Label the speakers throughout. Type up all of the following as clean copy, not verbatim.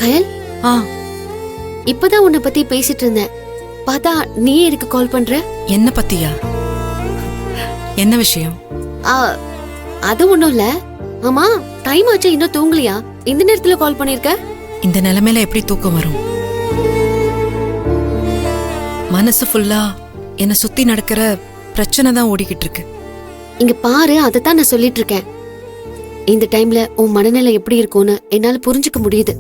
Speaker 1: கயல்,
Speaker 2: ஆ,
Speaker 1: இப்பதான் உன்னை பத்தி பேசிட்டு இருந்தேன். பார்த்தா நீ எனக்கு கால் பண்ற.
Speaker 2: என்ன பத்தியா? என்ன விஷயம்?
Speaker 1: ஆ, அது ஒண்ணும் இல்ல. ஆமா, டைம் ஆச்சு, இன்னும் தூங்கலையா? இந்த நேரத்துல கால் பண்ணிருக்க?
Speaker 2: இந்த நிலைமையில எப்படி தூக்கம் வரும்? மனசு ஃபுல்லா என்ன சுத்தி நடக்கிற பிரச்சனை தான் ஓடிக்கிட்டு இருக்கு.
Speaker 1: இங்க பாரு, அதத்தான் நான் சொல்லிட்டு இருக்கேன். இந்த டைம்ல உன் மனநிலை எப்படி இருக்கும்னு என்னால புரிஞ்சுக்க முடியுது.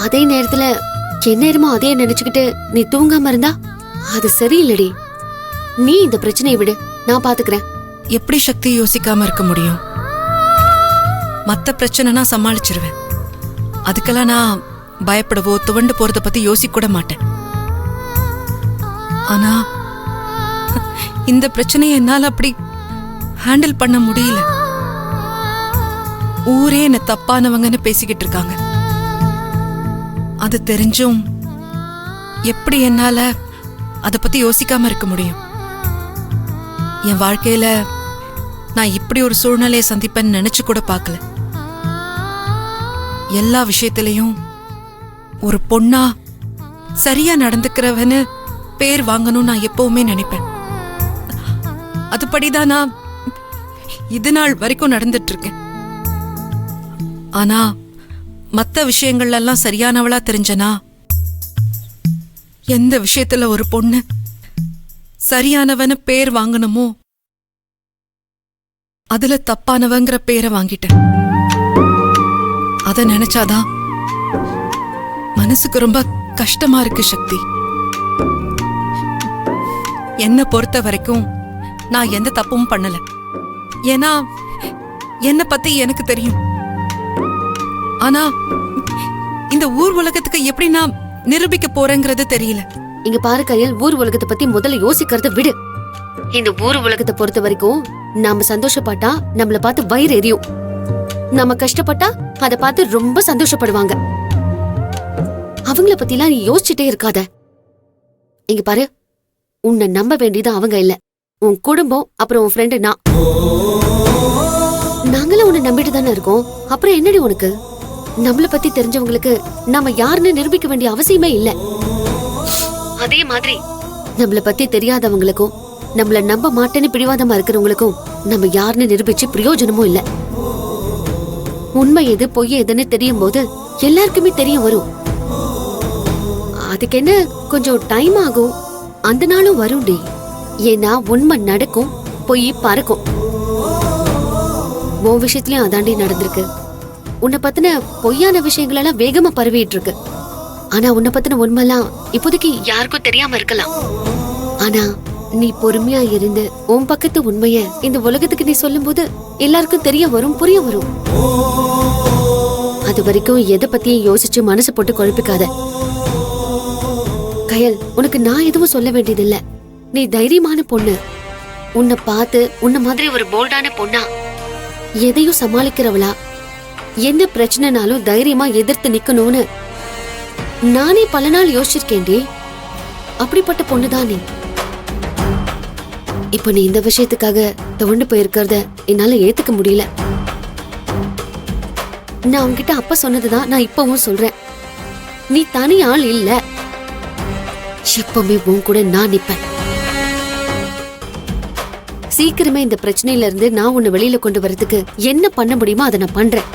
Speaker 1: அதே நேரத்துல எந்நேரமோ அதே நினைச்சுக்கிட்டு நீ தூங்காம இருந்தா அது சரியில்லடி. நீ இந்த பிரச்சனையை விடு, நான் பாத்துக்கிறேன்.
Speaker 2: எப்படி சக்தி யோசிக்காம இருக்க முடியும்? மத்த பிரச்சனைனா சமாளிச்சிருவேன். அதுக்கெல்லாம் நான் பயப்படவோ துவண்டு போறத பத்தி யோசிக்க கூட மாட்டேன். ஆனா இந்த பிரச்சனையை என்னால அப்படி ஹேண்டில் பண்ண முடியல. ஊரே என்ன தப்பானவங்கன்னு பேசிக்கிட்டு இருக்காங்க. அது தெரிஞ்சும் எப்படி என்னால அத பத்தி யோசிக்காம இருக்க முடியும்? என் வாழ்க்கையில நான் இப்படி ஒரு சூழ்நிலையை சந்திப்பேன்னு நினைச்சு கூட பார்க்கல. எல்லா விஷயத்திலையும் ஒரு பொண்ணா சரியா நடந்துக்கிறவன்னு பேர் வாங்கணும் நான் எப்பவுமே நினைப்பேன். அதுபடிதான் நான் இது நாள் வரைக்கும் நடந்துட்டு இருக்கேன். ஆனா மத்த விஷயங்கள்ல எல்லாம் சரியானவளா தெரிஞ்சனா, எந்த விஷயத்துல ஒரு பொண்ணு சரியானவன்னு பேர் வாங்கணுமோ அதுல தப்பானவங்கிற பேரை வாங்கிட்டேன். அத நினைச்சாதான் மனசுக்கு ரொம்ப கஷ்டமா இருக்கு சக்தி. என்ன பொறுத்த வரைக்கும் நான் எந்த தப்பும் பண்ணல. ஏன்னா என்ன பத்தி எனக்கு தெரியும். ஆனா இந்த ஊர் உலகத்துக்கு எப்படி நான் நிரூபிக்க போறேங்கிறது தெரியல.
Speaker 1: இங்க பாரு கயல், ஊர் உலகத்தை பத்தி முதல்ல யோசிக்கிறத விடு. இந்த ஊர் உலகத்தை பொறுத்த வரைக்கும் நாம சந்தோஷப்பட்டா நம்மள பார்த்து வயிறு எரியும். நாம கஷ்டப்பட்டா அத பார்த்து ரொம்ப சந்தோஷப்படுவாங்க. அவங்கள பத்திலாம் நீ யோசிச்சுட்டே இருக்காத. இங்க பாரு, உன்னை நம்ப வேண்டியது அவங்க இல்ல, உன் குடும்பம், அப்புறம் உன் ஃப்ரெண்டு நான். நாங்களும் உன்னை நம்பிட்டு தானே இருக்கோம். அப்புறம் என்னடி உனக்கு? நம்மள பத்தி தெரிஞ்சவங்களுக்கு நாம யாருன்னு நிரூபிக்க வேண்டிய அவசியமே இல்ல. அதே மாதிரி நம்மள பத்தி தெரியாதவங்களுக்கும் நம்மள நம்ப மாட்டேன்னு பிடிவாதமா இருக்கிறவங்களுக்கும் நம்ம யாருன்னு நிரூபிச்சு பிரயோஜனமும் இல்ல. உண்மை எது பொய் எதுன்னு தெரியும் போது எல்லாருக்குமே தெரிய வரும். அதுக்கு என்ன கொஞ்சம் டைம் ஆகும், அந்த நாளும் வரும்டி. ஏன்னா உண்மை நடக்கும், பொய் பறக்கும். உன் விஷயத்திலயும் அதாண்டி நடந்திருக்கு. உன்னை பத்தின பொய்யான விஷயங்கள் எல்லாம் வேகமா பரவிட்டு இருக்கு. ஆனா உன்னை பத்தின உண்மைலாம் இப்போதைக்கு யாருக்கும் தெரியாம இருக்கலாம். ஆனா நீ பொறுமையா இருந்து உன் பக்கத்து உண்மைய இந்த உலகத்துக்கு நீ சொல்லும் போது எல்லாருக்கும் தெரிய வரும், புரிய வரும். அது வரைக்கும் எதை பத்தியும் யோசிச்சு மனசு போட்டு குழப்பிக்காத. கயல், உனக்கு நான் எதுவும் சொல்ல வேண்டியதில்ல. நீ தைரியமான பொண்ணு. உன்னை பார்த்து உன்ன மாதிரி ஒரு போல்டான பொண்ணா, எதையும் சமாளிக்கிறவளா, என்ன பிரச்சனைனாலும் தைரியமா எதிர்த்து நிக்கணும்னு நானே பல நாள் யோசிச்சிருக்கேன்டி. அப்படிப்பட்ட பொண்ணுதான் நீ. இப்ப நீ இந்த விஷயத்துக்காக துவண்டு போயிருக்கிறத என்னால ஏத்துக்க முடியல. நான் உன்கிட்ட அப்ப சொன்னதுதான் நான் இப்பவும் சொல்றேன். நீ தனி ஆள் இல்ல, எப்பவுமே உன் கூட நான் நிப்பேன். சீக்கிரமே இந்த பிரச்சனையில இருந்து நான் உன்னை வெளியில கொண்டு வரதுக்கு என்ன பண்ண முடியுமோ அதை நான் பண்றேன்.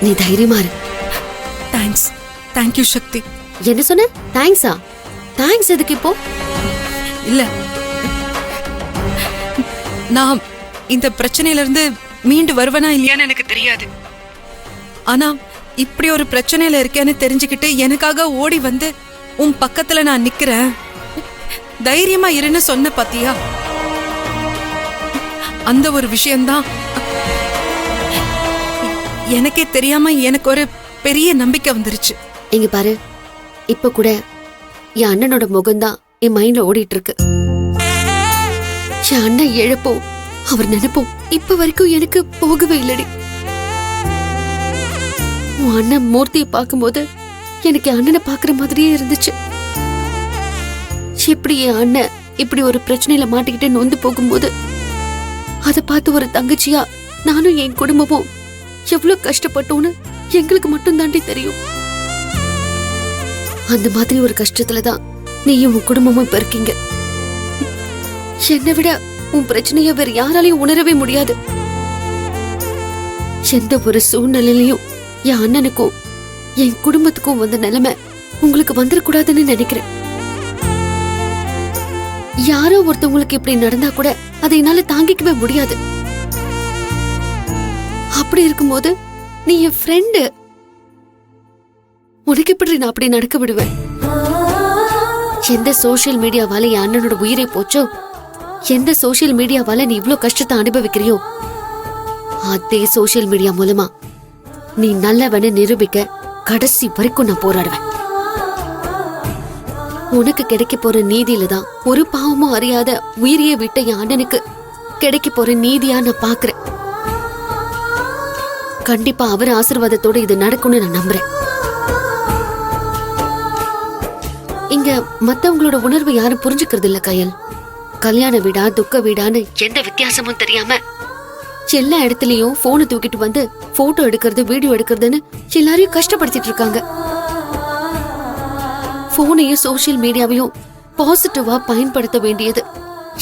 Speaker 1: நீ தைரியமா இரு.
Speaker 2: தேங்க்ஸ். தேங்க்யூ சக்தி.
Speaker 1: என்ன சொன்ன? தேங்க்ஸா? தேங்க்ஸ் எதுக்கு இப்போ?
Speaker 2: இல்ல, நான் இந்த பிரச்சனையில இருந்து மீண்டு வருவனா இல்லையான்னு எனக்கு தெரியாது. ஆனா இப்படி ஒரு பிரச்சனையில இருக்கேன்னு தெரிஞ்சுக்கிட்டு எனக்காக ஓடி வந்து உன் பக்கத்துல நான் நிக்கிறேன். தைரியமா இருன்னு சொன்ன பாத்தியா? அந்த ஒரு விஷயம்தான் எனக்கே தெரியாம எனக்கு ஒரு பெரிய நம்பிக்கை வந்துருச்சு.
Speaker 1: இங்க பாரு, இப்ப கூட என் அண்ணனோட முகம்தான் என் மைண்ட்ல ஓடிட்டு இருக்கு. என் அண்ணன் இழப்போம், அவர் நினைப்போம் இப்ப வரைக்கும் எனக்கு போகவே இல்லடி. உன் அண்ணன் மூர்த்தியை பார்க்கும்போது எனக்கு அண்ணனை பாக்குற மாதிரியே இருந்துச்சு. எப்படி என் அண்ணன் இப்படி ஒரு பிரச்சனையில மாட்டிக்கிட்டு நொந்து போகும்போது அதை பார்த்து ஒரு தங்கச்சியா நானும் என் குடும்பமும் எவ்வளவு கஷ்டப்பட்டோன்னு எங்களுக்கு மட்டும் தாண்டி தெரியும். அந்த மாதிரி ஒரு கஷ்டத்துலதான் நீயும் உன் குடும்பமும் இப்ப இருக்கீங்க. என்னை விட உன் பிரச்சனைய வேற யாராலையும் உணரவே முடியாது. எந்த ஒரு சூழ்நிலையிலையும் என் அண்ணனுக்கும் என் குடும்பத்துக்கும் வந்த நிலைமை உங்களுக்கு வந்துடக்கூடாதுன்னு நினைக்கிறேன். யாரோ ஒருத்தவங்களுக்கு இப்படி நடந்தா கூட அதை என்னால தாங்கிக்கவே முடியாது. அப்படி இருக்கும்போது நீ என் ஃப்ரெண்டு, உனக்கு எப்படி நான் அப்படி நடக்க விடுவேன்? எந்த சோசியல் மீடியாவால என் அண்ணனோட உயிரை போச்சோ, எந்த சோசியல் மீடியாவால நீ இவ்ளோ கஷ்டத்தை அனுபவிக்கிறியோ, அதே சோசியல் மீடியா மூலமா நீ நல்லவன்னு நிரூபிக்க கடைசி வரைக்கும் நான் போராடுவேன். உனக்கு கிடைக்க போற நீதியில தான் ஒரு பாவமும் அறியாத உயிரியை விட்ட என் அண்ணனுக்கு கிடைக்க போற நீதியா நான் பாக்குறேன். கண்டிப்பா அவர் ஆசீர்வாதத்தோட இது நடக்கும்னு நான் நம்புறேன். இங்க மத்தவங்களோட உணர்வு யாரும் புரிஞ்சுக்கிறது இல்ல கயல். கல்யாண வீடா துக்க வீடான்னு எந்த வித்தியாசமும் தெரியாம எல்லா இடத்துலயும் போனை தூக்கிட்டு வந்து போட்டோ எடுக்கிறது வீடியோ எடுக்கிறதுன்னு எல்லாரையும் கஷ்டப்படுத்திட்டு இருக்காங்க. போனையும் சோசியல் மீடியாவையும் பாசிட்டிவா பயன்படுத்த வேண்டியது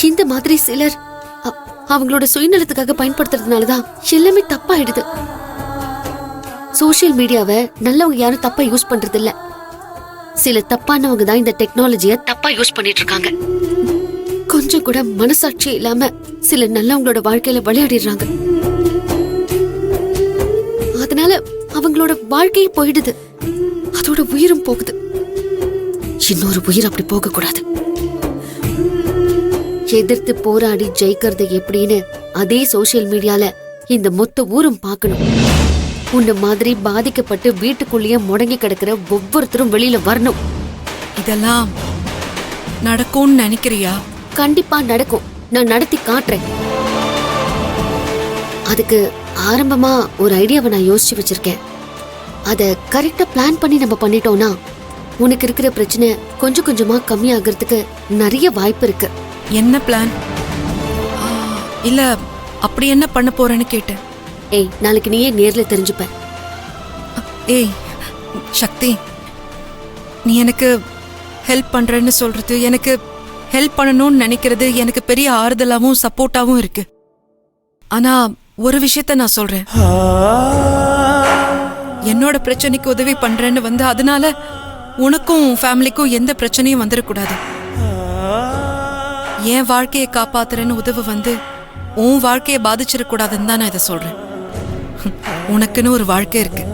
Speaker 1: இந்த மாதிரி சிலர் அவங்களோட சுயநலத்துக்காக பயன்படுத்துறதுனாலதான் எல்லாமே தப்பாயிடுது. சோசியல் மீடியாவை நல்லவங்க யாரும் தப்பா யூஸ் பண்றது இல்ல. சில தப்பானவங்க தான் இந்த டெக்னாலஜிய தப்பா யூஸ் பண்ணிட்டு இருக்காங்க. கொஞ்சம் கூட மனசாட்சி இல்லாம சில நல்லவங்களோட வாழ்க்கையில விளையாடிடுறாங்க. அதனால அவங்களோட வாழ்க்கையே போயிடுது, அதோட உயிரும் போகுது. இன்னொரு உயிர் அப்படி போக கூடாது. எதிர்த்து போராடி ஜெயிக்கிறது எப்படின்னு அதே சோசியல் மீடியால இந்த மொத்த ஊரும் பார்க்கணும். உன்ன மாதிரி பாதிக்கப்பட்டு வீட்டுக்குள்ளேயே முடங்கி கிடக்கிற ஒவ்வொருத்தரும் வெளியில வரணும்.
Speaker 2: இதெல்லாம் நடக்கும்னு நினைக்கிறியா?
Speaker 1: கண்டிப்பா நடக்கும். நான் நடத்தி காட்டுறேன். அதுக்கு ஆரம்பமா ஒரு ஐடியாவை நான் யோசிச்சு வச்சிருக்கேன். அத கரெக்டா பிளான் பண்ணி நம்ம பண்ணிட்டோம்னா உனக்கு இருக்கிற பிரச்சனை கொஞ்சம் கொஞ்சமா கம்மியாகிறதுக்கு நிறைய வாய்ப்பு இருக்கு.
Speaker 2: என்ன பிளான்? இல்ல அப்படி என்ன பண்ண போறேன்னு கேட்டேன்.
Speaker 1: ஏய், நாளைக்கு நீயே நேர்ல தெரிஞ்சுப்ப.
Speaker 2: ஏய் சக்தி, நீ எனக்கு ஹெல்ப் பண்றேன்னு சொல்றது, எனக்கு ஹெல்ப் பண்ணணும்னு நினைக்கிறது எனக்கு பெரிய ஆறுதலாவும் சப்போர்ட்டாவும் இருக்கு. ஆனா ஒரு விஷயத்த நான் சொல்றேன். என்னோட பிரச்சனைக்கு உதவி பண்றேன்னு வந்து அதனால உனக்கும் ஃபேமிலிக்கும் எந்த பிரச்சனையும் வந்துடக்கூடாது. என் வாழ்க்கையை காப்பாத்துறேன்னு உதவி வந்து உன் வாழ்க்கையை பாதிச்சிடக்கூடாதுன்னு தான் நான் இதை சொல்றேன். உனக்குன்னு ஒரு வாழ்க்கை இருக்கு.